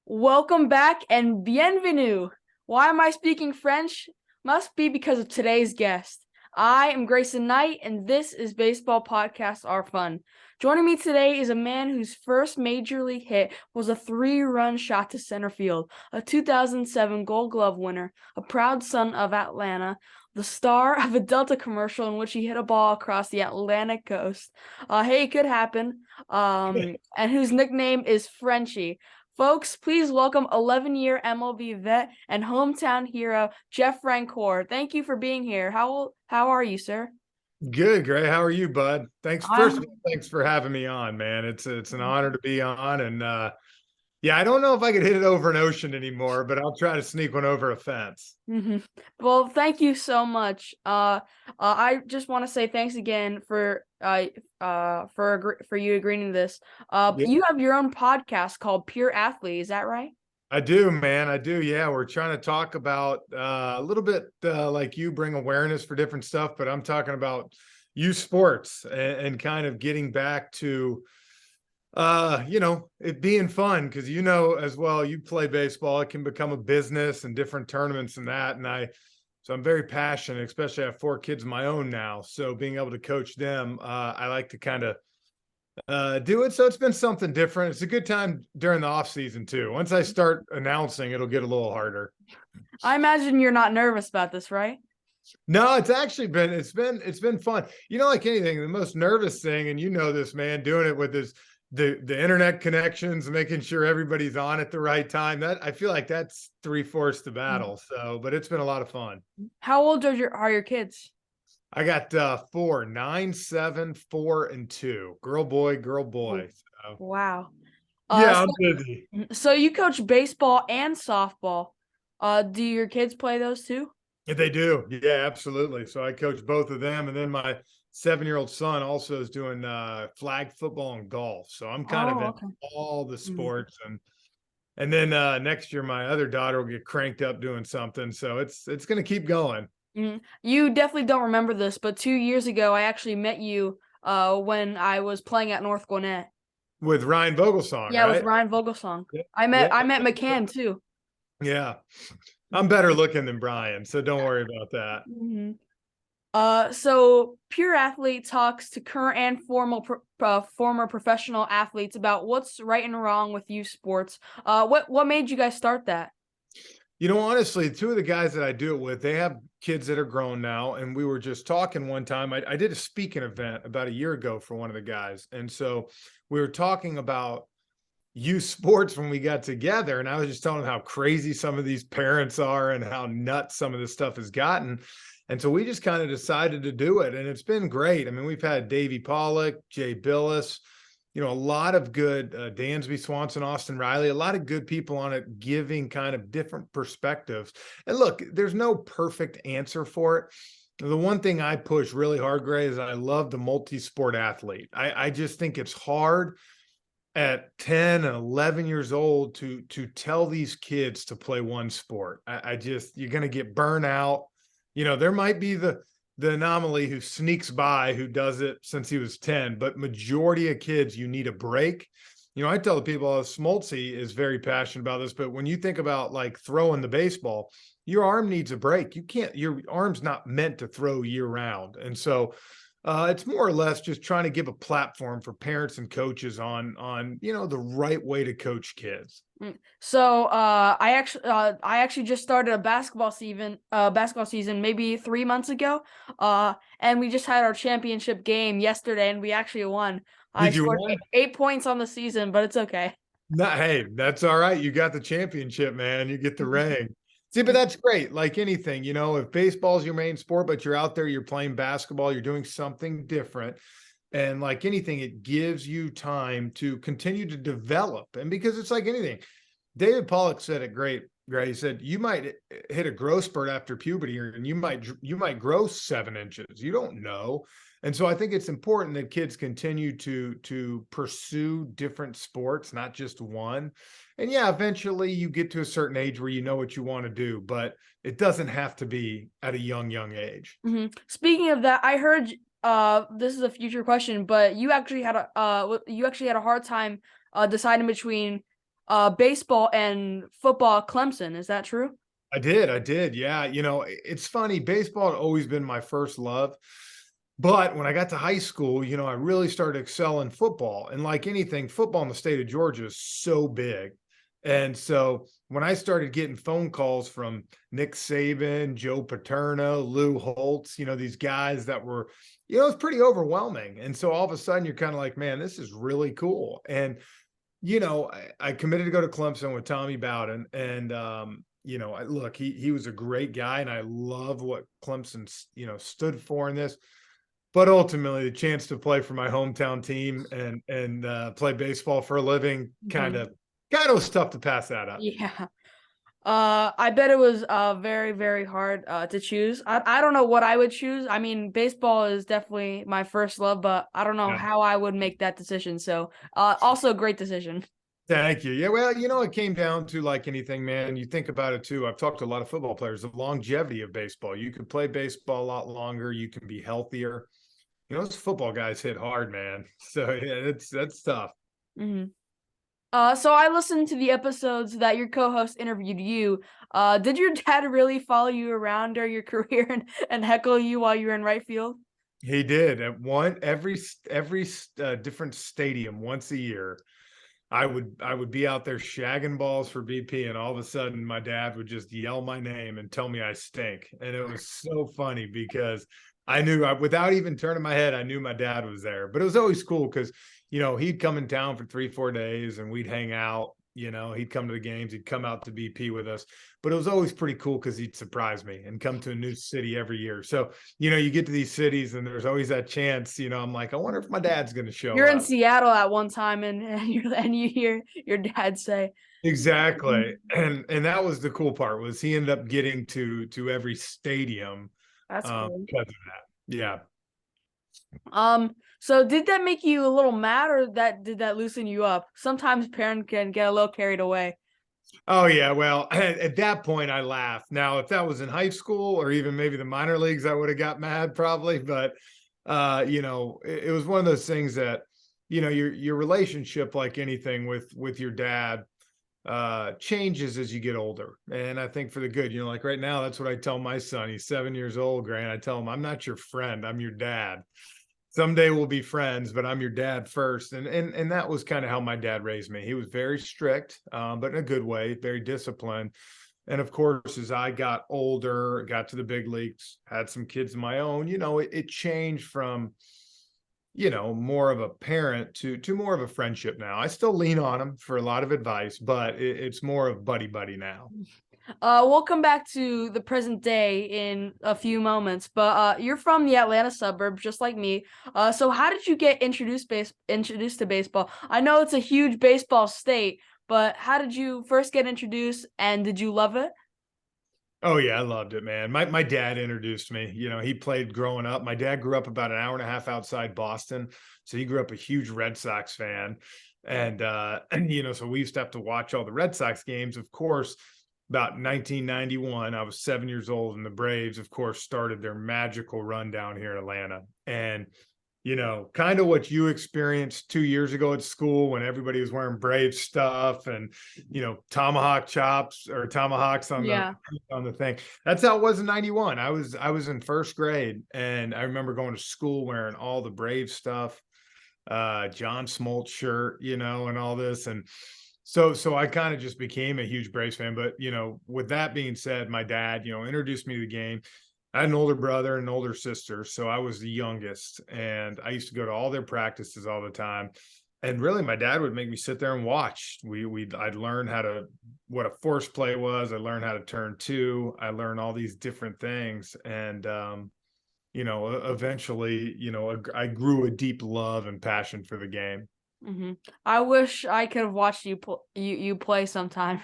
Welcome back and bienvenue. Why am I speaking French? Must be because of today's guest. I am Grayson Knight, and this is Baseball Podcasts Are Fun. Joining me today is a man whose first major league hit was a 3-run shot to center field, a 2007 Gold Glove winner, a proud son of Atlanta, the star of a Delta commercial in which he hit a ball across the Atlantic coast. Hey, it could happen. And whose nickname is Frenchie. Folks, please welcome 11-year MLB vet and hometown hero, Jeff Francoeur. Thank you for being here. How are you, sir? Good, Gray. How are you, bud? Thanks. First of I'm all, thanks for having me on, man. It's an honor to be on. And yeah, I don't know if I could hit it over an ocean anymore, but I'll try to sneak one over a fence. Well, thank you so much. I just want to say thanks again for you agreeing to this. Yeah, You have your own podcast called Pure Athlete. Is that right? I do, man. I do. Yeah, we're trying to talk about a little bit like you bring awareness for different stuff, but I'm talking about youth sports and kind of getting back to it being fun because as well, you play baseball, it can become a business and different tournaments and that. So I'm very passionate, especially I have 4 kids of my own now. So being able to coach them, I like to kind of do it. So it's been something different. It's a good time during the off season too. Once I start announcing, it'll get a little harder. I imagine you're not nervous about this, right? No, it's been fun. Like anything, the most nervous thing, and this, man, doing it with the internet connections, making sure everybody's on at the right time. That I feel like that's 3/4 the battle. So, but it's been a lot of fun. How old are your kids? I got 4, 9, 7, 4, and 2. Girl, boy, girl, Oh, boy. So wow. Uh, yeah, so, I'm busy. so you coach baseball and softball. Do your kids play those too? Yeah, they do. Yeah, absolutely. So I coach both of them, and then my 7-year-old son also is doing flag football and golf. So I'm kind of Oh, in okay. all the Mhm. sports, and then next year my other daughter will get cranked up doing something. So it's going to keep going. You definitely don't remember this, but 2 years ago, I actually met you when I was playing at North Gwinnett. With Ryan Vogelsong, Yeah, with right? Ryan Vogelsong. Yeah, I met yeah, I met McCann too. yeah. I'm better looking than Brian, so don't worry about that. Mhm. So Pure Athlete talks to current and former professional athletes about what's right and wrong with youth sports. What made you guys start that? Honestly, 2 of the guys that I do it with, they have kids that are grown now. And we were just talking one time. I did a speaking event about a year ago for one of the guys. And so we were talking about youth sports when we got together. And I was just telling them how crazy some of these parents are and how nuts some of this stuff has gotten. And so we just kind of decided to do it. And it's been great. I mean, we've had Davey Pollock, Jay Billis, a lot of good Dansby Swanson, Austin Riley, a lot of good people on it giving kind of different perspectives. And look, there's no perfect answer for it. The one thing I push really hard, Gray, is I love the multi-sport athlete. I just think it's hard at 10 and 11 years old to tell these kids to play one sport. I just, you're going to get burnout. There might be the anomaly who sneaks by who does it since he was 10, but majority of kids, you need a break. I tell the people, Smoltzy is very passionate about this, but when you think about like throwing the baseball, your arm needs a break. Your arm's not meant to throw year round. And so it's more or less just trying to give a platform for parents and coaches on the right way to coach kids. So I actually just started a basketball season maybe 3 months ago. And we just had our championship game yesterday, and we actually won. I Did you scored win? 8 points on the season, but it's okay. No, hey, that's all right. You got the championship, man. You get the ring. See, but that's great. Like anything, if baseball's your main sport, but you're out there, you're playing basketball, you're doing something different. And like anything, it gives you time to continue to develop. And because it's like anything, David Pollock said it great. He said you might hit a growth spurt after puberty, and you might grow 7 inches. You don't know. And so I think it's important that kids continue to pursue different sports, not just one. And yeah, eventually you get to a certain age where you know what you want to do, but it doesn't have to be at a young age. Speaking of that, I heard this is a future question, but you actually had a hard time deciding between baseball and football at Clemson. Is that true? I did. Yeah. It's funny. Baseball had always been my first love. But when I got to high school, I really started to excel in football. And like anything, football in the state of Georgia is so big. And so when I started getting phone calls from Nick Saban, Joe Paterno, Lou Holtz, these guys that were, it's pretty overwhelming. And so all of a sudden you're kind of like, man, this is really cool. And, I committed to go to Clemson with Tommy Bowden. And, look, he was a great guy. And I love what Clemson, stood for in this. But ultimately, the chance to play for my hometown team and play baseball for a living kind of was tough to pass that up. Yeah. I bet it was very, very hard to choose. I don't know what I would choose. I mean, baseball is definitely my first love, but I don't know Yeah. how I would make that decision. So, also a great decision. Thank you. Yeah, well, it came down to like anything, man. You think about it too. I've talked to a lot of football players, the longevity of baseball. You could play baseball a lot longer. You can be healthier. Those football guys hit hard, man. So yeah, that's tough. Hmm. So I listened to the episodes that your co-host interviewed you. Did your dad really follow you around during your career and heckle you while you were in right field? He did at every different stadium once a year. I would be out there shagging balls for BP, and all of a sudden my dad would just yell my name and tell me I stink. And it was so funny because I knew without even turning my head, I knew my dad was there. But it was always cool because he'd come in town for 3-4 days and we'd hang out. He'd come to the games, he'd come out to BP with us. But it was always pretty cool because he'd surprise me and come to a new city every year. So, you get to these cities and there's always that chance, I'm like, I wonder if my dad's going to show You're in up. Seattle at one time, and you hear your dad say, Exactly. And that was the cool part, was he ended up getting to every stadium "That's cool." because of that. Yeah. So did that make you a little mad, or did that loosen you up? Sometimes parents can get a little carried away. Oh yeah. Well, at that point I laughed. Now, if that was in high school or even maybe the minor leagues, I would have got mad probably. But it was one of those things that, your relationship, like anything with your dad, changes as you get older. And I think for the good, like right now, that's what I tell my son. He's 7 years old, Grant. I tell him, I'm not your friend, I'm your dad. Someday we'll be friends, but I'm your dad first. And that was kind of how my dad raised me. He was very strict, but in a good way, very disciplined. And of course, as I got older, got to the big leagues, had some kids of my own, it changed from, more of a parent to more of a friendship now. I still lean on him for a lot of advice, but it's more of buddy buddy now. We'll come back to the present day in a few moments, but you're from the Atlanta suburbs, just like me. So how did you get introduced to baseball? I know it's a huge baseball state, but how did you first get introduced, and did you love it? Oh yeah, I loved it, man. My dad introduced me. He played growing up. My dad grew up about an hour and a half outside Boston, so he grew up a huge Red Sox fan. And so we used to have to watch all the Red Sox games. Of course, about 1991, I was 7 years old, and the Braves, of course, started their magical run down here in Atlanta. And kind of what you experienced 2 years ago at school when everybody was wearing Brave stuff and, tomahawk chops or tomahawks on the Yeah. thing. That's how it was in 91. I was in first grade, and I remember going to school wearing all the Brave stuff, John Smoltz shirt, and all this. And so I kind of just became a huge Braves fan. But, with that being said, my dad, introduced me to the game. I had an older brother and an older sister, so I was the youngest, and I used to go to all their practices all the time. And really, my dad would make me sit there and watch. I'd learn what a force play was. I learned how to turn two. I learned all these different things, and eventually, I grew a deep love and passion for the game. I wish I could have watched you play sometime.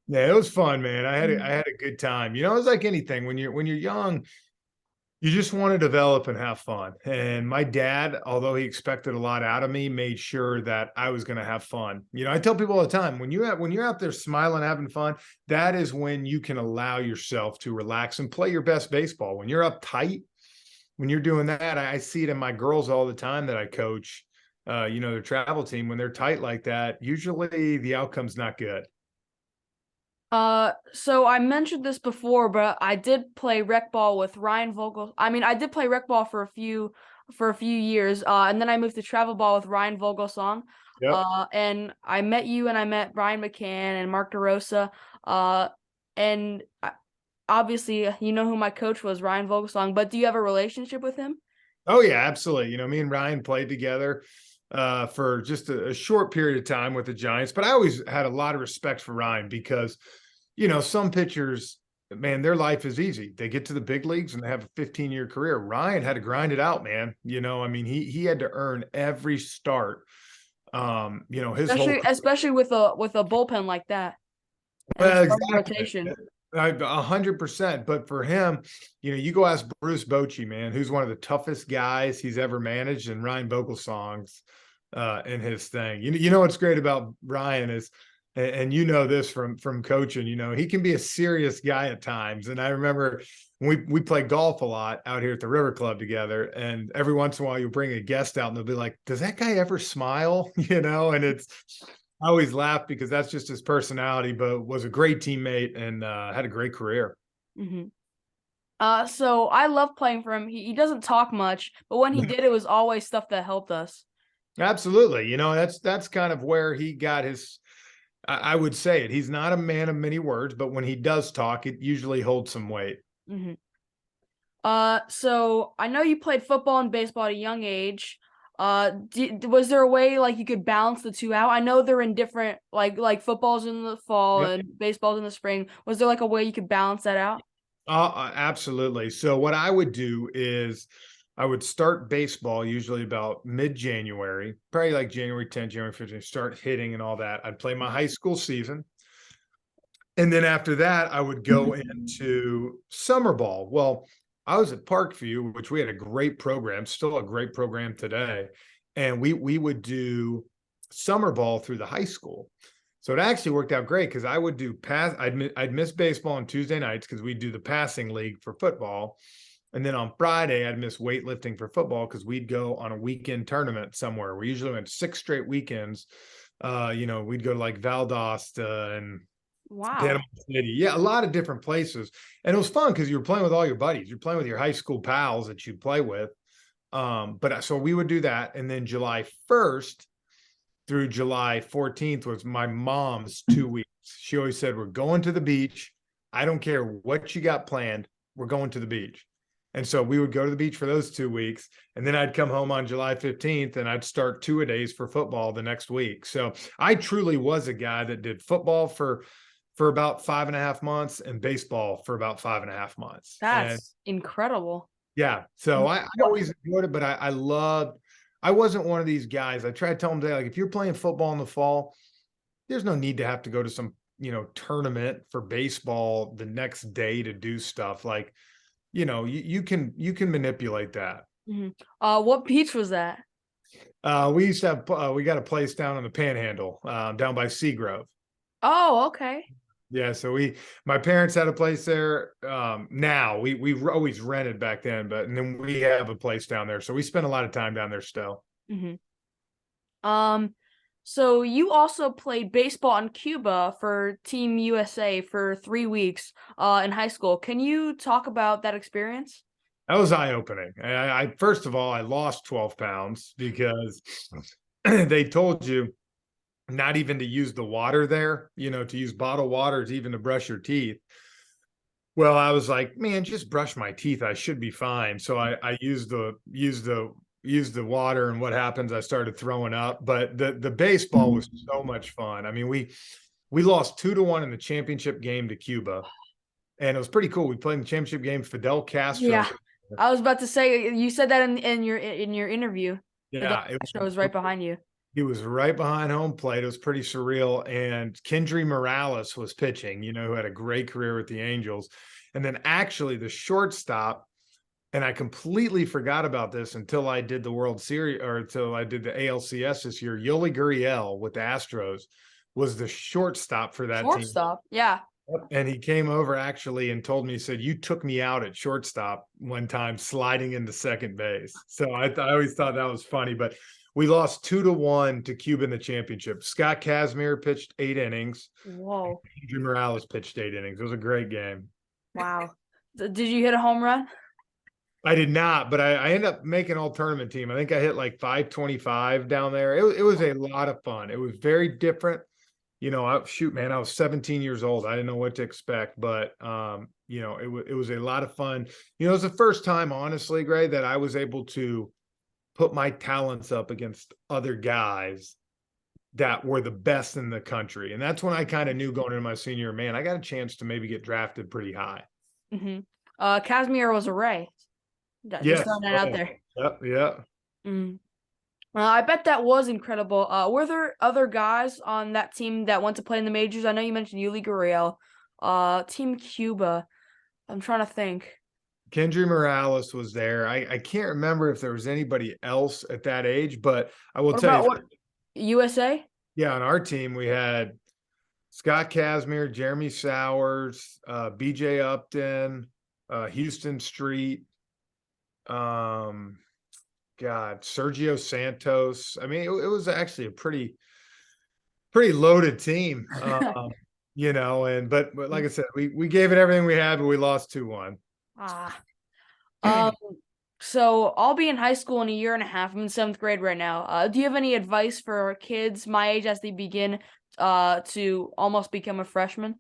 Yeah, it was fun, man. I had a, I Mhm. had a good time. It's like anything when you're young, you just want to develop and have fun. And my dad, although he expected a lot out of me, made sure that I was going to have fun. I tell people all the time, when you're out there smiling, having fun, that is when you can allow yourself to relax and play your best baseball. When you're uptight, when you're doing that, I see it in my girls all the time that I coach. their travel team, when they're tight like that, usually the outcome's not good. So I mentioned this before, but I did play rec ball with Ryan Vogel. I mean, I did play rec ball for a few years. And then I moved to travel ball with Ryan Vogelsong. Yep. And I met you, and I met Brian McCann and Mark DeRosa. And obviously, you know who my coach was, Ryan Vogelsong. But do you have a relationship with him? Oh yeah, absolutely. Me and Ryan played together for just a short period of time with the Giants, but I always had a lot of respect for Ryan because, some pitchers, man, their life is easy. They get to the big leagues and they have a 15-year career. Ryan had to grind it out, man. He had to earn every start. His whole Especially with a bullpen like that and a well, starting exactly. rotation. 100%. But for him, you go ask Bruce Bochy, man, who's one of the toughest guys he's ever managed, and Ryan Vogelsong's in his thing. What's great about Ryan is, and this from coaching, he can be a serious guy at times. And I remember we play golf a lot out here at the River Club together, and every once in a while you'll bring a guest out and they'll be like, does that guy ever smile? And I always laugh because that's just his personality, but was a great teammate and had a great career. Mm-hmm. So I love playing for him. He doesn't talk much, but when he did, it was always stuff that helped us. Absolutely. That's kind of where he got his, I would say it. He's not a man of many words, but when he does talk, it usually holds some weight. Mm-hmm. So I know you played football and baseball at a young age. Was there a way like you could balance the two out? I know they're in different, like football's in the fall Yep. and baseball's in the spring. Was there like a way you could balance that out? Absolutely. So what I would do is I would start baseball usually about mid-January, probably like January 10th, January 15th, start hitting and all that. I'd play my high school season. And then after that, I would go into summer ball. Well, I was at Parkview, which we had a great program, still a great program today. And we would do summer ball through the high school. So it actually worked out great because I would do I'd miss baseball on Tuesday nights because we'd do the passing league for football. And then on Friday, I'd miss weightlifting for football because we'd go on a weekend tournament somewhere. We usually went 6 straight weekends. We'd go to like Valdosta and Wow. Panama City. Yeah, a lot of different places. And it was fun because you were playing with all your buddies. You're playing with your high school pals that you play with. But so we would do that. And then July 1st through July 14th was my mom's 2 weeks. She always said, we're going to the beach. I don't care what you got planned. We're going to the beach. And so we would go to the beach for those 2 weeks. And then I'd come home on July 15th and I'd start 2-a-days for football the next week. So I truly was a guy that did football for about 5.5 months and baseball for about 5.5 months. That's incredible. Yeah. So I always enjoyed it, but I wasn't one of these guys. I try to tell them today, like, if you're playing football in the fall, there's no need to have to go to some, tournament for baseball the next day to do stuff. Like, you can manipulate that. Mm-hmm. What beach was that? We used to have, we got a place down on the Panhandle, down by Seagrove. Oh, okay. Yeah, so my parents had a place there. Now we always rented back then, and then we have a place down there, so we spend a lot of time down there still. Mm-hmm. So you also played baseball in Cuba for Team USA for 3 weeks, in high school. Can you talk about that experience? That was eye-opening. I first of all, I lost 12 pounds because they told you not even to use the water there, to use bottled water, to even to brush your teeth. Well, I was like, man, just brush my teeth. I should be fine. So I used the water, and what happens? I started throwing up. But the baseball was so much fun. I mean, we lost 2-1 in the championship game to Cuba, and it was pretty cool. We played in the championship game. Fidel Castro. Yeah, I was about to say, you said that in your interview. Yeah, Fidel Castro was right behind you. He was right behind home plate. It was pretty surreal. And Kendry Morales was pitching, who had a great career with the Angels. And then actually the shortstop, and I completely forgot about this until I did the World Series, or until I did the ALCS this year. Yoli Gurriel with the Astros was the shortstop for that team. Shortstop, yeah. And he came over actually and told me, he said, you took me out at shortstop one time sliding into second base. So I always thought that was funny. But We lost 2-1 to Cuba in the championship. Scott Kazmir pitched 8 innings. Whoa. Andrew Morales pitched 8 innings. It was a great game. Wow. Did you hit a home run? I did not, but I ended up making all tournament team. I think I hit like 525 down there. It was a lot of fun. It was very different. Shoot, man, I was 17 years old. I didn't know what to expect, but it was a lot of fun. It was the first time, honestly, Gray, that I was able to put my talents up against other guys that were the best in the country. And that's when I kind of knew going into my senior year, man, I got a chance to maybe get drafted pretty high. Mm-hmm. Kazmir was a Ray. Just Yes. throwing that out there. Yep. Yeah. Mm. I bet that was incredible. Were there other guys on that team that went to play in the majors? I know you mentioned Yuli Gurriel. Team Cuba. I'm trying to think. Kendry Morales was there. I can't remember if there was anybody else at that age, but I will tell you. What USA? Yeah, on our team we had Scott Kazmir, Jeremy Sowers, BJ Upton, Houston Street, Sergio Santos. I mean, it was actually a pretty loaded team. But like I said, we gave it everything we had, but we lost 2-1. So I'll be in high school in a year and a half. I'm in 7th grade right now. Do you have any advice for kids my age as they begin to almost become a freshman?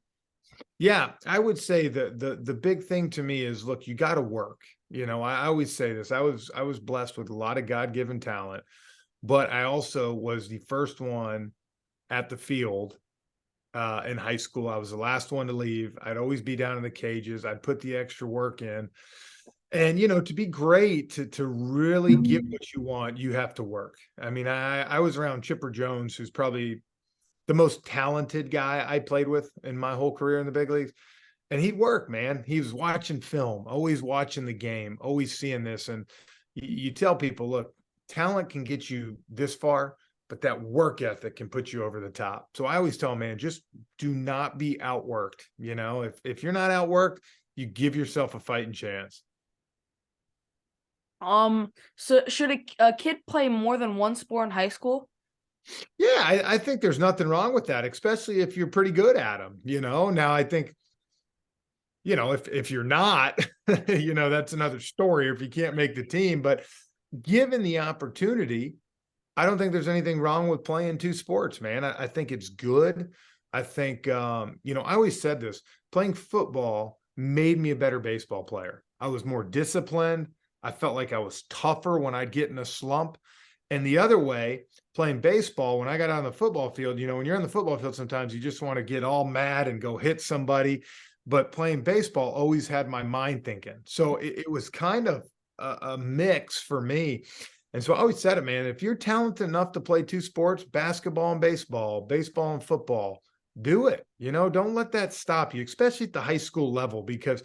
Yeah, I would say the big thing to me is, look, you got to work. I always say this. I was blessed with a lot of God-given talent, but I also was the first one at the field in high school. I was the last one to leave. I'd always be down in the cages. I'd put the extra work in. And, to be great, to really get what you want, you have to work. I mean, I was around Chipper Jones, who's probably the most talented guy I played with in my whole career in the big leagues. And he'd work, man. He was watching film, always watching the game, always seeing this. And you tell people, look, talent can get you this far, but that work ethic can put you over the top. So I always tell them, man, just do not be outworked. If you're not outworked, you give yourself a fighting chance. So should a kid play more than one sport in high school? Yeah, I think there's nothing wrong with that, especially if you're pretty good at them. Now I think, if you're not, that's another story, or if you can't make the team. But given the opportunity, I don't think there's anything wrong with playing 2 sports, man. I think it's good. I think, I always said this, playing football made me a better baseball player. I was more disciplined. I felt like I was tougher when I'd get in a slump. And the other way, playing baseball, when I got on the football field, when you're on the football field, sometimes you just want to get all mad and go hit somebody. But playing baseball always had my mind thinking. So it was kind of a mix for me. And so I always said it, man, if you're talented enough to play 2 sports, basketball and baseball and football, do it. Don't let that stop you, especially at the high school level, because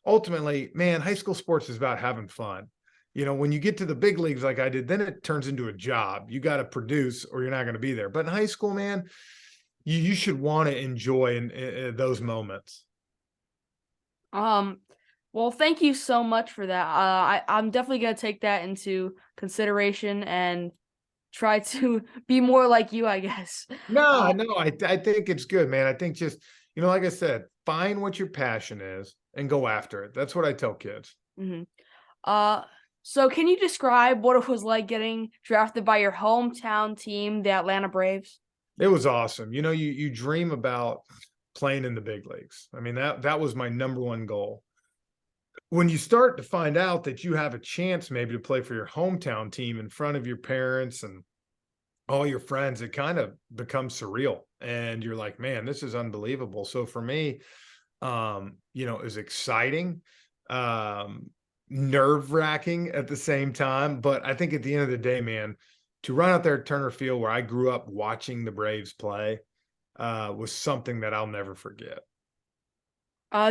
ultimately, man, high school sports is about having fun. When you get to the big leagues like I did, then it turns into a job. You got to produce or you're not going to be there. But in high school, man, you should want to enjoy in those moments. Well, thank you so much for that. I'm definitely gonna take that into consideration and try to be more like you, I guess. No, I think it's good, man. I think just, like I said, find what your passion is and go after it. That's what I tell kids. Mm-hmm. So can you describe what it was like getting drafted by your hometown team, the Atlanta Braves? It was awesome. You dream about playing in the big leagues. I mean, that was my number one goal. When you start to find out that you have a chance maybe to play for your hometown team in front of your parents and all your friends, it kind of becomes surreal. And you're like, man, this is unbelievable. So for me, it was exciting, nerve-wracking at the same time. But I think at the end of the day, man, to run out there at Turner Field, where I grew up watching the Braves play, was something that I'll never forget.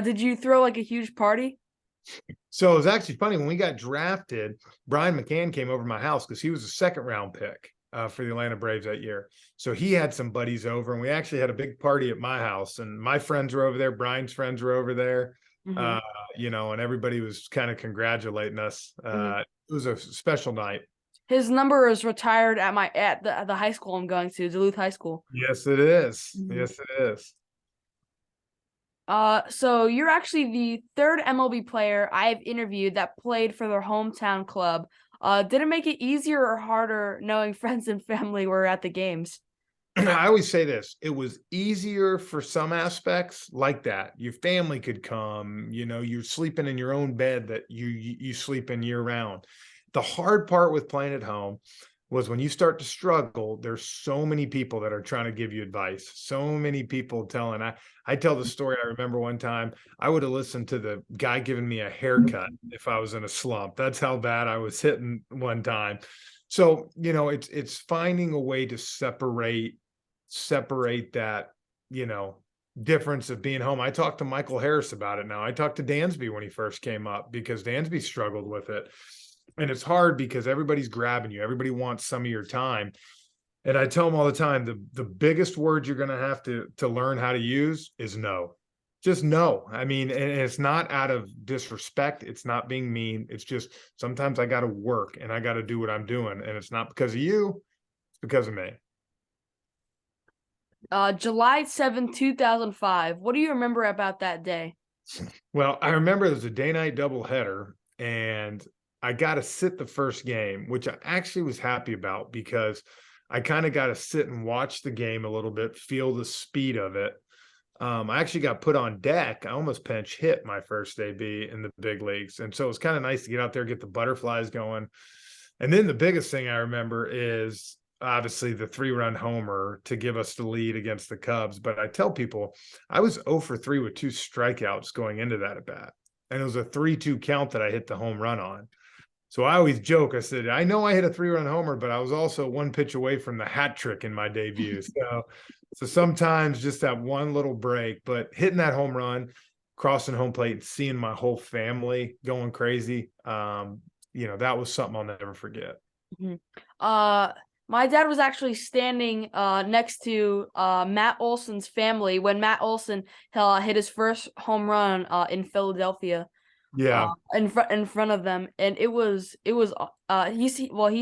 Did you throw like a huge party? So it was actually funny when we got drafted. Brian McCann came over to my house because he was a 2nd-round pick for the Atlanta Braves that year. So he had some buddies over, and we actually had a big party at my house. And my friends were over there. Brian's friends were over there. And everybody was kind of congratulating us. It was a special night. His number is retired at the high school I'm going to, Duluth High School. Yes, it is. Mhm. Yes, it is. So you're actually the third MLB player I've interviewed that played for their hometown club. Did it make it easier or harder knowing friends and family were at the games? I always say this, it was easier for some aspects like that. Your family could come, you're sleeping in your own bed that you sleep in year round. The hard part with playing at home was when you start to struggle, there's so many people that are trying to give you advice. So many people telling. I tell the story. I remember one time I would have listened to the guy giving me a haircut if I was in a slump. That's how bad I was hitting one time. So, it's finding a way to separate that, you know, difference of being home. I talked to Michael Harris about it now. I talked to Dansby when he first came up because Dansby struggled with it. And it's hard because everybody's grabbing you. Everybody wants some of your time. And I tell them all the time, the biggest word you're going to have to learn how to use is no. Just no. I mean, and it's not out of disrespect. It's not being mean. It's just sometimes I got to work and I got to do what I'm doing. And it's not because of you, it's because of me. July 7th, 2005. What do you remember about that day? Well, I remember there was a day-night doubleheader, and I got to sit the first game, which I actually was happy about because I kind of got to sit and watch the game a little bit, feel the speed of it. I actually got put on deck. I almost pinch hit my first AB in the big leagues. And so it was kind of nice to get out there, get the butterflies going. And then the biggest thing I remember is obviously the 3-run homer to give us the lead against the Cubs. But I tell people I was 0 for 3 with 2 strikeouts going into that at bat. And it was a 3-2 count that I hit the home run on. So I always joke, I said, I know I hit a 3-run homer, but I was also 1 pitch away from the hat trick in my debut. So sometimes just that one little break, but hitting that home run, crossing home plate, and seeing my whole family going crazy, that was something I'll never forget. Mhm. My dad was actually standing next to Matt Olson's family when Matt Olson hit his first home run in Philadelphia. Yeah. In front of them, and he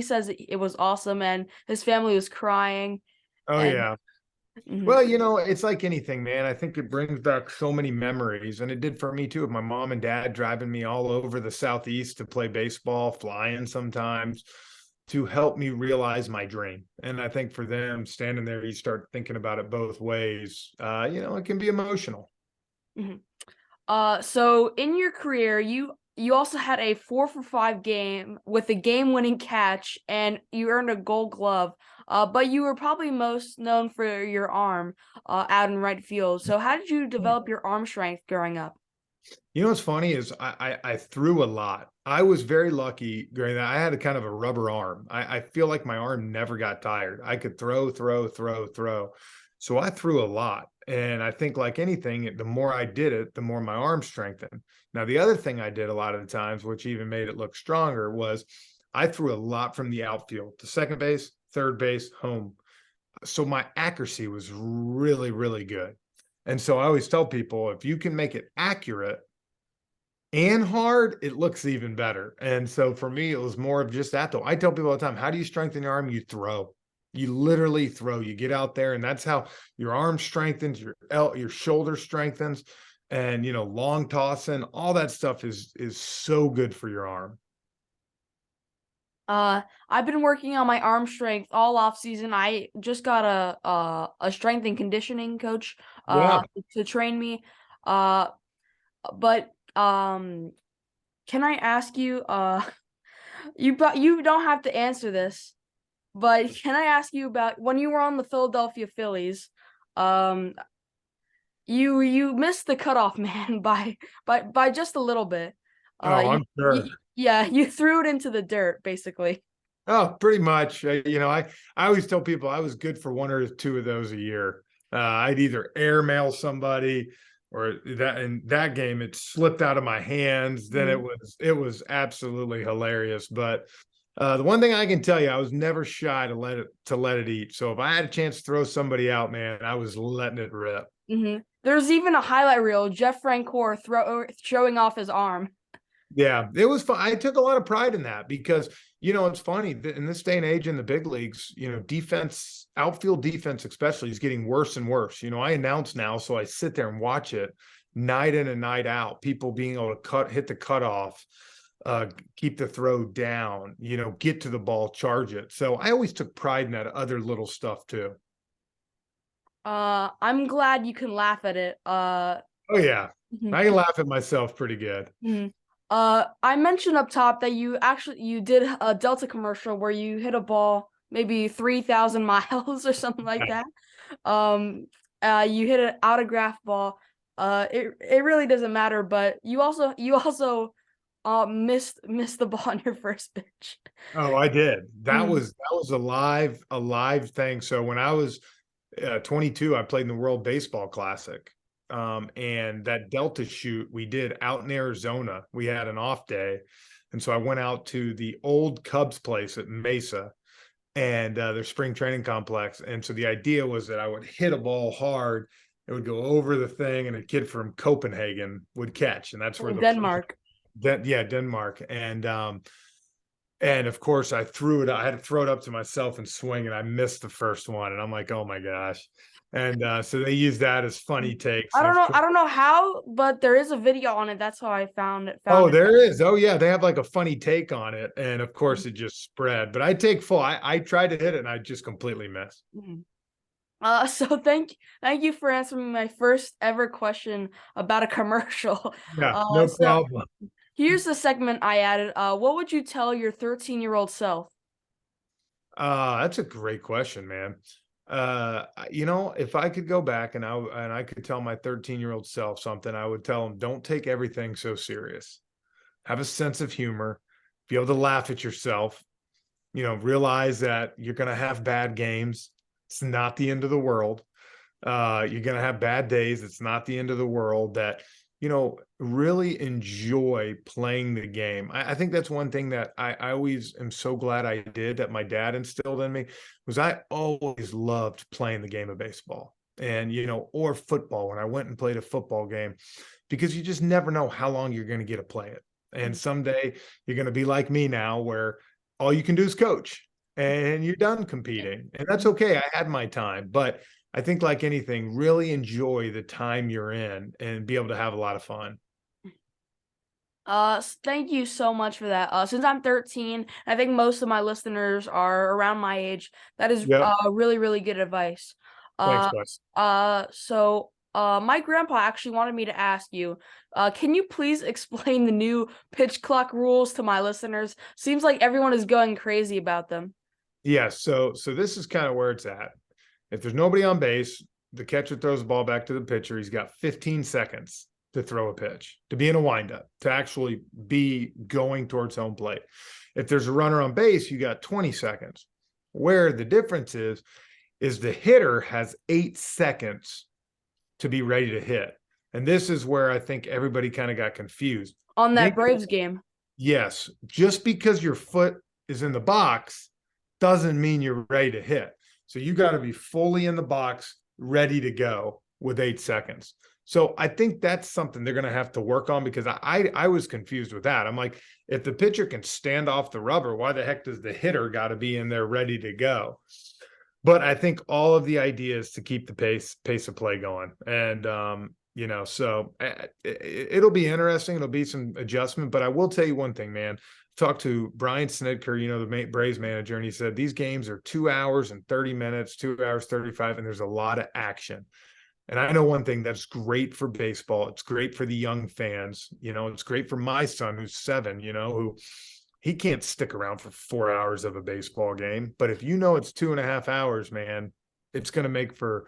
says it was awesome, and his family was crying. Oh, And yeah. mhm, Well, it's like anything, man. I think it brings back so many memories, and it did for me too. With my mom and dad driving me all over the Southeast to play baseball, flying sometimes to help me realize my dream. And I think for them, standing there, you start thinking about it both ways. It can be emotional. mhm. So in your career, you also had a 4-for-5 game with a game-winning catch, and you earned a Gold Glove. But you were probably most known for your arm out in right field. So how did you develop your arm strength growing up? What's funny is I threw a lot. I was very lucky during that. I had a kind of a rubber arm. I feel like my arm never got tired. I could throw, throw, throw, throw. So I threw a lot. And I think like anything, the more I did it, the more my arm strengthened. Now, the other thing I did a lot of the times, which even made it look stronger, was I threw a lot from the outfield to second base, third base, home. So my accuracy was really, really good. And so I always tell people if you can make it accurate, and hard, it looks even better. And so for me, it was more of just that though. I tell people all the time, how do you strengthen your arm? You throw. You literally throw. You get out there, and that's how your arm strengthens, your shoulder strengthens, and long tossing, all that stuff is so good for your arm. I've been working on my arm strength all off season. I just got a strength and conditioning coach Yeah. to train me. Uh, but can I ask you you don't have to answer this, but can I ask you about when you were on the Philadelphia Phillies? Um, you missed the cutoff man by just a little bit. Oh, Yeah, you threw it into the dirt basically. Oh, pretty much. I always tell people I was good for 1 or 2 of those a year. I'd either airmail somebody, or that in that game it slipped out of my hands. Then Mhm. it was absolutely hilarious. But the one thing I can tell you, I was never shy to let it eat. So if I had a chance to throw somebody out, man, I was letting it rip. There's even a highlight reel, Jeff Francoeur showing off his arm. Yeah, it was fun. I took a lot of pride in that because It's funny in this day and age in the big leagues, defense, outfield defense especially, is getting worse and worse. I announce now, so I sit there and watch it night in and night out. People being able to hit the cutoff, keep the throw down, get to the ball, charge it. So I always took pride in that other little stuff too. I'm glad you can laugh at it. Oh yeah, I can laugh at myself pretty good. I mentioned up top that you did a Delta commercial where you hit a ball maybe 3,000 miles or something like that. You hit an autograph ball. It really doesn't matter, but you also missed the ball on your first pitch. Oh, I did. That Mhm. was a live thing. So when I was 22, I played in the World Baseball Classic. And that Delta shoot we did out in Arizona, we had an off day. And so I went out to the old Cubs place at Mesa and their spring training complex. And so the idea was that I would hit a ball hard, it would go over the thing, and a kid from Copenhagen would catch. And that's where Denmark. Denmark. And of course, I threw it. I had to throw it up to myself and swing, and I missed the first one. And I'm like, oh my gosh. And so they use that as funny takes. I And don't of know. course, I don't know how, but there is a video on it. That's how I found it. oh, there is. Oh, yeah. They have like a funny take on it. And of course, it just spread. But I take full. I tried to hit it, and I just completely missed. Mhm. So thank you for answering my first ever question about a commercial. Yeah, no So problem. here's the segment I added. What would you tell your 13-year-old self? That's a great question, man. If I could go back and I could tell my 13-year-old self something, I would tell him, don't take everything so serious. Have a sense of humor, be able to laugh at yourself, realize that you're going to have bad games. It's not the end of the world. You're going to have bad days. It's not the end of the world. That, really enjoy playing the game. I think that's one thing that I always am so glad I did, that my dad instilled in me, was I always loved playing the game of baseball and, or football when I went and played a football game, because you just never know how long you're going to get to play it. And someday you're going to be like me now, where all you can do is coach and you're done competing. And that's okay. I had my time, but I think, like anything, really enjoy the time you're in and be able to have a lot of fun. Thank you so much for that. Since I'm 13, I think most of my listeners are around my age. That is Yep. really, really good advice. Thanks, Uh, Bus. my grandpa actually wanted me to ask you, can you please explain the new pitch clock rules to my listeners? Seems like everyone is going crazy about them. Yes. So this is kind of where it's at. If there's nobody on base, the catcher throws the ball back to the pitcher. He's got 15 seconds to throw a pitch, to be in a windup, to actually be going towards home plate. If there's a runner on base, you got 20 seconds. Where the difference is the hitter has 8 seconds to be ready to hit. And this is where I think everybody kind of got confused. On that Braves game. Yes, just because your foot is in the box doesn't mean you're ready to hit. So you got to be fully in the box, ready to go with 8 seconds. So I think that's something they're going to have to work on, because I was confused with that. I'm like, if the pitcher can stand off the rubber, why the heck does the hitter got to be in there ready to go? But I think all of the ideas to keep the pace of play going. And so it'll be interesting. It'll be some adjustment, but I will tell you one thing, man. Talked to Brian Snitker, the Braves manager, and he said these games are 2 hours and 30 minutes, 2 hours 35, and there's a lot of action. And I know one thing that's great for baseball. It's great for the young fans. It's great for my son who's 7, who he can't stick around for 4 hours of a baseball game. But if it's 2.5 hours, man, it's going to make for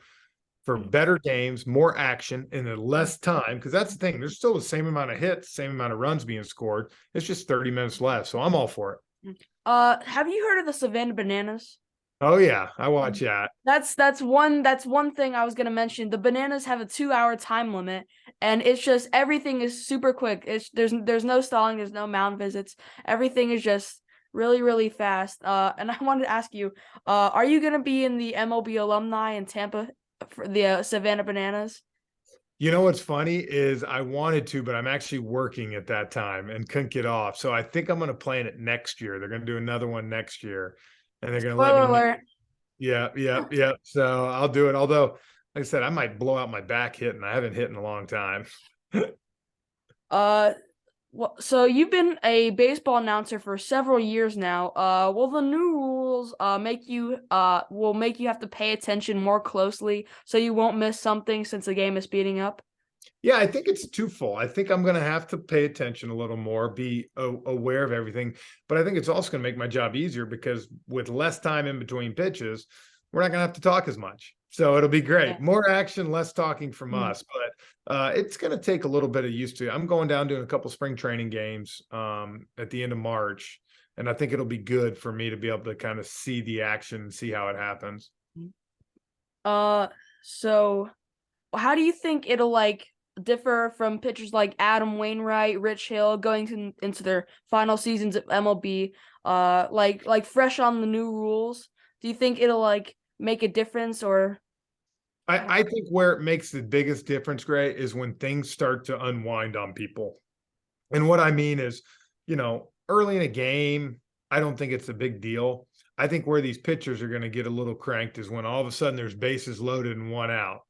better games, more action, and in less time. Because that's the thing. There's still the same amount of hits, same amount of runs being scored. It's just 30 minutes less. So I'm all for it. Have you heard of the Savannah Bananas? Oh yeah, I watch that. That's one thing I was gonna mention. The Bananas have a 2-hour time limit, and it's just everything is super quick. There's no stalling, there's no mound visits. Everything is just really, really fast. And I wanted to ask you, are you gonna be in the MLB alumni in Tampa for the Savannah Bananas? You know what's funny is I wanted to, but I'm actually working at that time and couldn't get off. So I think I'm going to plan it next year. They're going to do another one next year, and they're going to let Spoiler me know. alert. Yeah, yeah, yeah. So I'll do it. Although, like I said, I might blow out my back hitting. I haven't hit in a long time. Uh, well, so you've been a baseball announcer for several years now. Will the new rules make you have to pay attention more closely so you won't miss something since the game is speeding up? Yeah, I think it's twofold. I think I'm going to have to pay attention a little more, be aware of everything. But I think it's also going to make my job easier because with less time in between pitches, we're not going to have to talk as much. So it'll be Yeah. great. More action, less talking from Mhm. us. But it's going to take a little bit of used to. I'm going down doing a couple spring training games at the end of March. And I think it'll be good for me to be able to kind of see the action and see how it happens. Uh, so how do you think it'll like differ from pitchers like Adam Wainwright, Rich Hill going into their final seasons of MLB? Like fresh on the new rules. Do you think it'll like make a difference or? I think where it makes the biggest difference, Gray, is when things start to unwind on people. And what I mean is, early in a game, I don't think it's a big deal. I think where these pitchers are going to get a little cranked is when all of a sudden there's bases loaded and one out.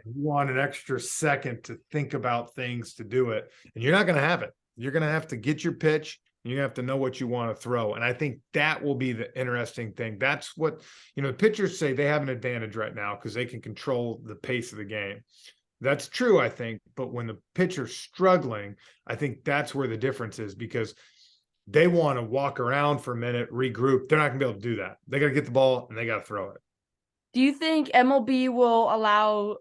And you want an extra second to think about things to do it, and you're not going to have it. You're going to have to get your pitch. And you have to know what you want to throw. And I think that will be the interesting thing. That's what, the pitchers say they have an advantage right now because they can control the pace of the game. That's true, I think. But when the pitcher's struggling, I think that's where the difference is because they want to walk around for a minute, regroup. They're not going to be able to do that. They got to get the ball and they got to throw it. Do you think MLB will allow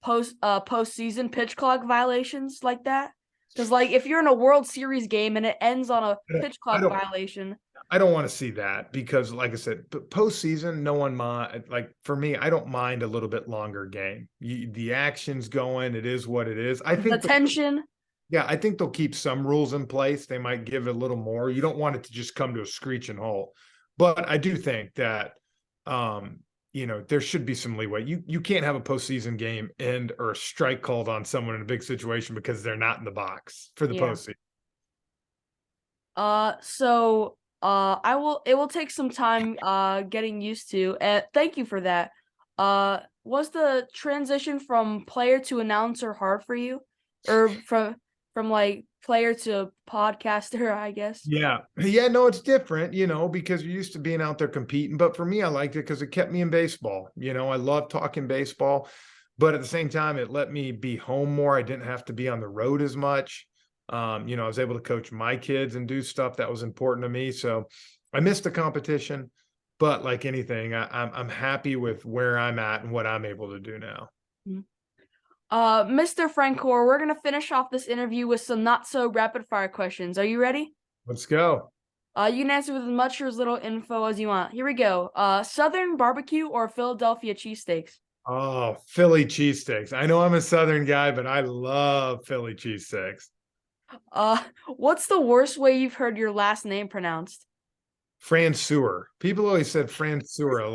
postseason pitch clock violations like that? Because like if you're in a World Series game and it ends on a pitch I clock don't. violation. I don't want to see that because, like I said, postseason, no one mind. Like for me, I don't mind a little bit longer game. The action's going. It is what it is. I The think tension. Yeah, I think they'll keep some rules in place. They might give it a little more. You don't want it to just come to a screeching halt. But I do think that there should be some leeway. You can't have a postseason game end or a strike called on someone in a big situation because they're not in the box for the Yeah. postseason. It will take some time getting used to. Thank you for that. Was the transition from player to announcer hard for you? Or from like player to podcaster, I guess. Yeah. Yeah, no, it's different, because you're used to being out there competing. But for me, I liked it because it kept me in baseball. I love talking baseball, but at the same time, it let me be home more. I didn't have to be on the road as much. I was able to coach my kids and do stuff that was important to me. So I missed the competition, but like anything, I'm happy with where I'm at and what I'm able to do now. Mhm. Mr. Francoeur, we're gonna finish off this interview with some not so rapid fire questions. Are you ready? Let's go. You can answer with as much or as little info as you want. Here we go. Southern barbecue or Philadelphia cheesesteaks? Oh, Philly cheesesteaks. I know I'm a Southern guy, but I love Philly cheesesteaks. What's the worst way you've heard your last name pronounced? Francoeur. People always said Francoeur a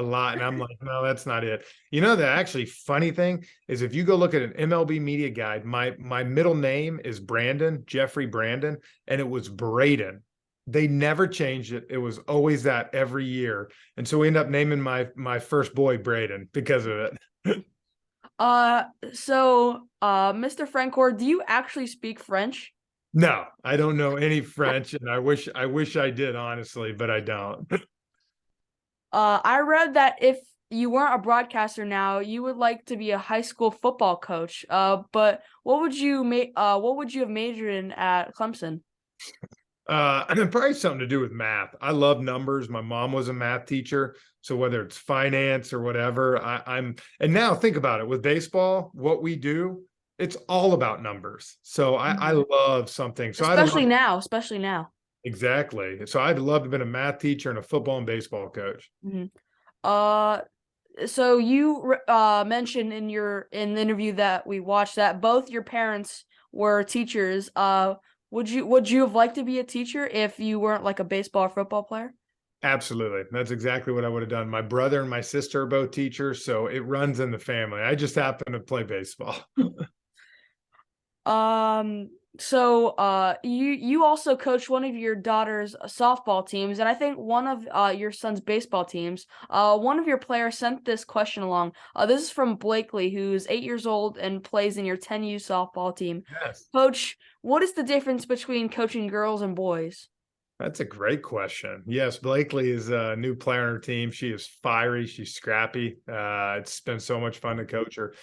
lot, and I'm like, no, that's not it. The actually funny thing is if you go look at an MLB media guide, my middle name is Brandon, Jeffrey Brandon, and it was Braden. They never changed it. It was always that every year. And so we end up naming my first boy Braden because of it. Mr. Francoeur, do you actually speak French? No, I don't know any French, and I wish I did, honestly, but I don't. I read that if you weren't a broadcaster now, you would like to be a high school football coach. But what would you have majored in at Clemson? Probably something to do with math. I love numbers. My mom was a math teacher, so whether it's finance or whatever, and now think about it with baseball, what we do, it's all about numbers. So I love something. So Especially now. Exactly. So I'd love to have been a math teacher and a football and baseball coach. Mhm. Uh, so you mentioned in the interview that we watched that both your parents were teachers. Would you have liked to be a teacher if you weren't like a baseball or football player? Absolutely. That's exactly what I would have done. My brother and my sister are both teachers, so it runs in the family. I just happen to play baseball. You also coach one of your daughter's softball teams, and I think one of your son's baseball teams. One of your players sent this question along. This is from Blakely, who's 8 years old and plays in your 10U softball team. Yes. Coach, what is the difference between coaching girls and boys? That's a great question. Yes, Blakely is a new player on her team. She is fiery. She's scrappy. It's been so much fun to coach her.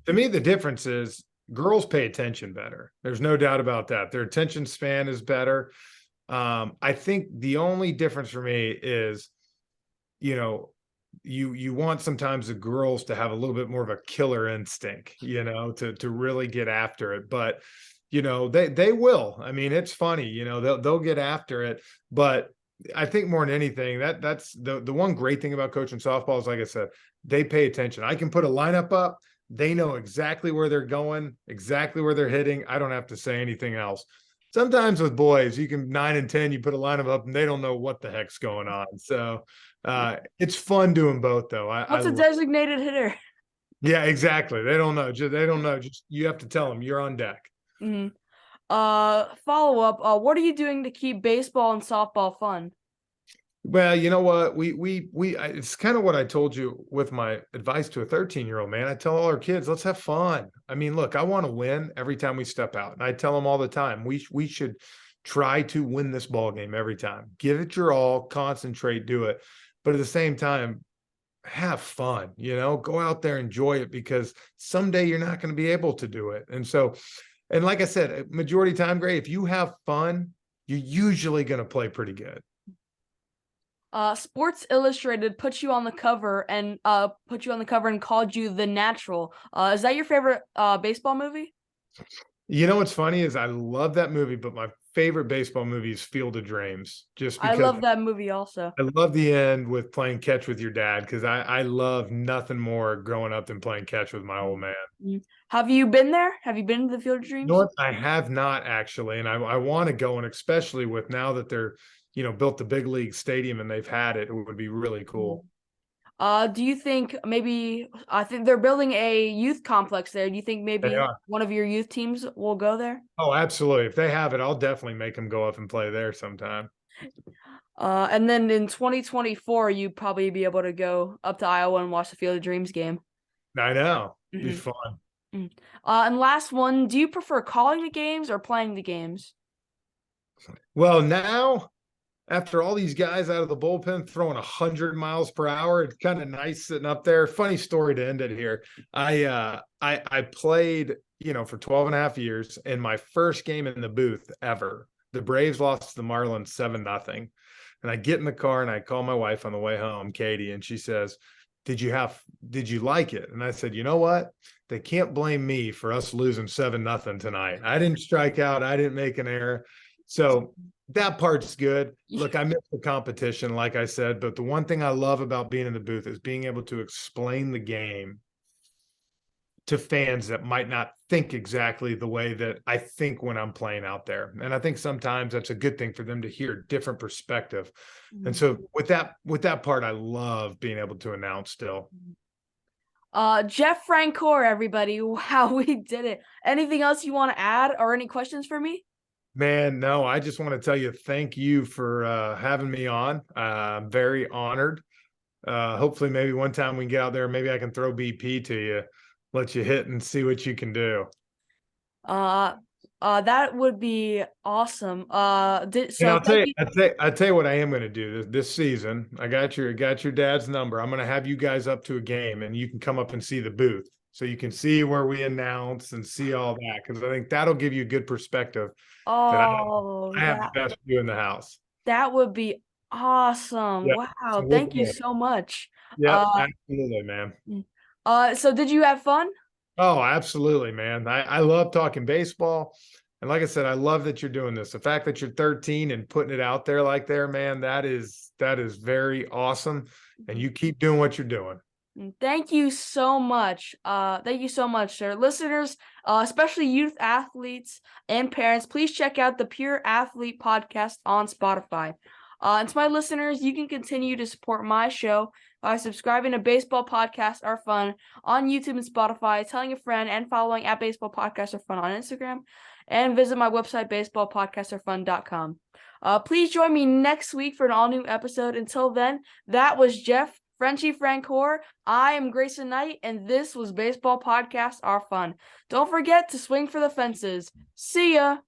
To me, the difference is girls pay attention better. There's no doubt about that. Their attention span is better. I think the only difference for me is, you know, you want sometimes the girls to have a little bit more of a killer instinct, to really get after it. But they will. I mean, it's funny, they'll get after it. But I think more than anything, that's the one great thing about coaching softball is, like I said, they pay attention. I can put a lineup up, they know exactly where they're going, exactly where they're hitting. I don't have to say anything else. Sometimes with boys, you can 9 and 10, you put a lineup up and they don't know what the heck's going on. So it's fun doing both, though. What's a designated hitter? Yeah, exactly. They don't know. They don't know. Just you have to tell them you're on deck. Mm-hmm. Follow up. What are you doing to keep baseball and softball fun? Well, you know what? It's kind of what I told you with my advice to a 13-year-old, man. I tell all our kids, let's have fun. I mean, look, I want to win every time we step out. And I tell them all the time, we should try to win this ball game every time. Give it your all, concentrate, do it. But at the same time, have fun, go out there, enjoy it, because someday you're not going to be able to do it. And like I said, majority of the time, Gray, if you have fun, you're usually going to play pretty good. Sports Illustrated put you on the cover and called you the Natural. Is that your favorite baseball movie? You know what's funny is I love that movie, but my favorite baseball movie is Field of Dreams, just I because love that movie also. I love the end with playing catch with your dad, because I love nothing more growing up than playing catch with my old man. Mm. Have you been there? Have you been to the Field of You Dreams? know what? I have not actually, and I want to go, and especially with now that they're, built the big league stadium and they've had it, it would be really cool. Do you think I think they're building a youth complex there. Do you think maybe one of your youth teams will go there? Oh, absolutely. If they have it, I'll definitely make them go up and play there sometime. And then in 2024, you'd probably be able to go up to Iowa and watch the Field of Dreams game. I know. It'd be fun. And last one, do you prefer calling the games or playing the games? Well, now, after all these guys out of the bullpen throwing 100 miles per hour, it's kind of nice sitting up there. Funny story to end it here. I played, for 12 and a half years, and my first game in the booth ever, the Braves lost to the Marlins 7-0. And I get in the car and I call my wife on the way home, Katie, and she says, did you like it? And I said, you know what? They can't blame me for us losing 7-0 tonight. I didn't strike out. I didn't make an error. So that part's good. Look, I miss the competition, like I said, but the one thing I love about being in the booth is being able to explain the game to fans that might not think exactly the way that I think when I'm playing out there. And I think sometimes that's a good thing for them to hear different perspective. And so with that part, I love being able to announce still. Jeff Francoeur, everybody. Wow, we did it. Anything else you want to add or any questions for me? Man, no, I just want to tell you, thank you for having me on. I'm very honored. Hopefully maybe one time we can get out there, maybe I can throw BP to you, let you hit and see what you can do. That would be awesome. I'll tell you what I am going to do this season. I got your dad's number. I'm going to have you guys up to a game, and you can come up and see the booth, so you can see where we announce and see all that, because I think that'll give you a good perspective. I have the best view in the house. That would be awesome. Yep. Wow, thank you so much. Yeah, absolutely, man. So did you have fun? Oh, absolutely, man. I love talking baseball. And like I said, I love that you're doing this. The fact that you're 13 and putting it out there like there, man, that is very awesome. And you keep doing what you're doing. Thank you so much. Thank you so much, sir. Listeners, especially youth athletes and parents, please check out the Pure Athlete podcast on Spotify. And to my listeners, you can continue to support my show by subscribing to Baseball Podcasts Are Fun on YouTube and Spotify, telling a friend, and following at Baseball Podcasts Are Fun on Instagram, and visit my website, baseballpodcastsarefun.com. Please join me next week for an all-new episode. Until then, that was Jeff Frenchie Francoeur. I am Grayson Knight, and this was Baseball Podcasts Are Fun. Don't forget to swing for the fences. See ya!